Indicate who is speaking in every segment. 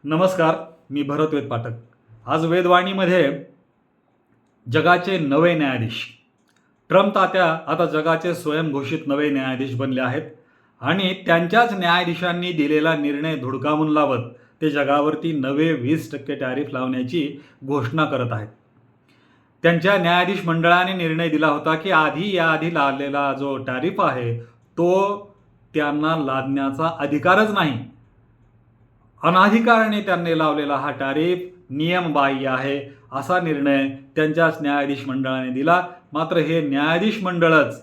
Speaker 1: नमस्कार, मी भरत वेद पाठक. आज वेदवाणीमध्ये जगाचे नवे न्यायाधीश ट्रम्प तात्या आता जगाचे स्वयंघोषित नवे न्यायाधीश बनले आहेत आणि त्यांच्याच न्यायाधीशांनी दिलेला निर्णय धुडकावून लावत ते जगावरती नवे 20% टॅरिफ लावण्याची घोषणा करत आहेत. त्यांच्या न्यायाधीश मंडळाने निर्णय दिला होता की याआधी लावलेला जो टॅरिफ आहे तो त्यांना लादण्याचा अधिकारच नाही. अनाधिकाराने त्यांनी लावलेला हा टॅरिफ नियमबाह्य आहे असा निर्णय त्यांच्याच न्यायाधीश मंडळाने दिला. मात्र हे न्यायाधीश मंडळच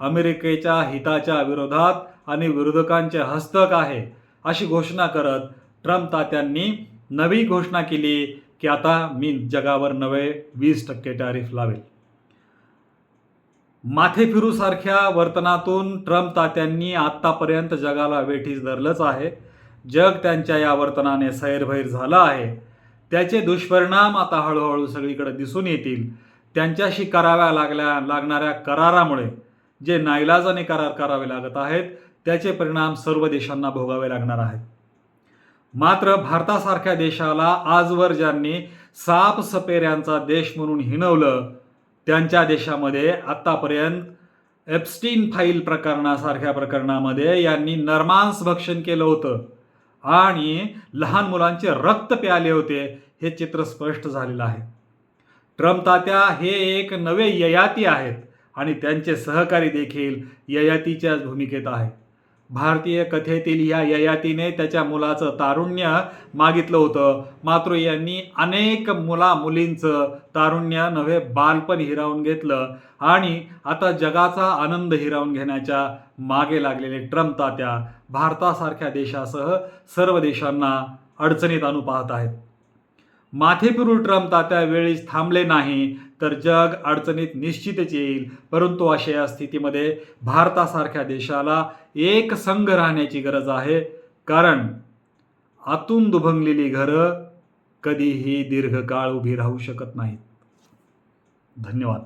Speaker 1: अमेरिकेच्या हिताच्या विरोधात आणि विरोधकांचे हस्तक आहे अशी घोषणा करत ट्रम्प तात्यांनी नवी घोषणा केली की आता मी जगावर नवे 20% टॅरिफ लावेल. माथे फिरूसारख्या वर्तनातून ट्रम्प तात्यांनी आत्तापर्यंत जगाला वेठीस धरलंच आहे. जग त्यांच्या या वर्तनाने सैरभैर झालं आहे. त्याचे दुष्परिणाम आता हळूहळू सगळीकडे दिसून येतील. त्यांच्याशी लागणाऱ्या करारामुळे जे नाईलाजाने करार करावे लागत आहेत त्याचे परिणाम सर्व देशांना भोगावे लागणार आहेत. मात्र भारतासारख्या देशाला आजवर ज्यांनी सापसपेऱ्यांचा देश म्हणून हिणवलं त्यांच्या देशामध्ये आत्तापर्यंत एप्स्टीन फाईल प्रकरणासारख्या प्रकरणामध्ये यांनी नरमांस भक्षण केलं होतं आणि लहान मुलांचे रक्त प्याले होते हे चित्र स्पष्ट झालेलं आहे. ट्रम्प तात्या हे एक नवे ययाती आहेत आणि त्यांचे सहकारी देखील ययातीच्याच भूमिकेत आहेत. भारतीय कथेतील या ययातीने त्याच्या मुलाचं तारुण्य मागितलं होतं, मात्र यांनी अनेक मुलींचं तारुण्य नव्हे बालपण हिरावून घेतलं आणि आता जगाचा आनंद हिरावून घेण्याच्या मागे लागलेले ट्रम्प तात्या भारतासारख्या देशासह सर्व देशांना अडचणीत आणू पाहत आहेत. माथे फिरू ट्रम्प तात्या वेळीच थांबले नाही तर जग अडचणीत निश्चितच येईल. परंतु अशा या स्थितीमध्ये भारतासारख्या देशाला एक संघ राहण्याची गरज आहे, कारण आतून दुभंगलेली घरं कधीही दीर्घकाळ उभी राहू शकत नाहीत. धन्यवाद.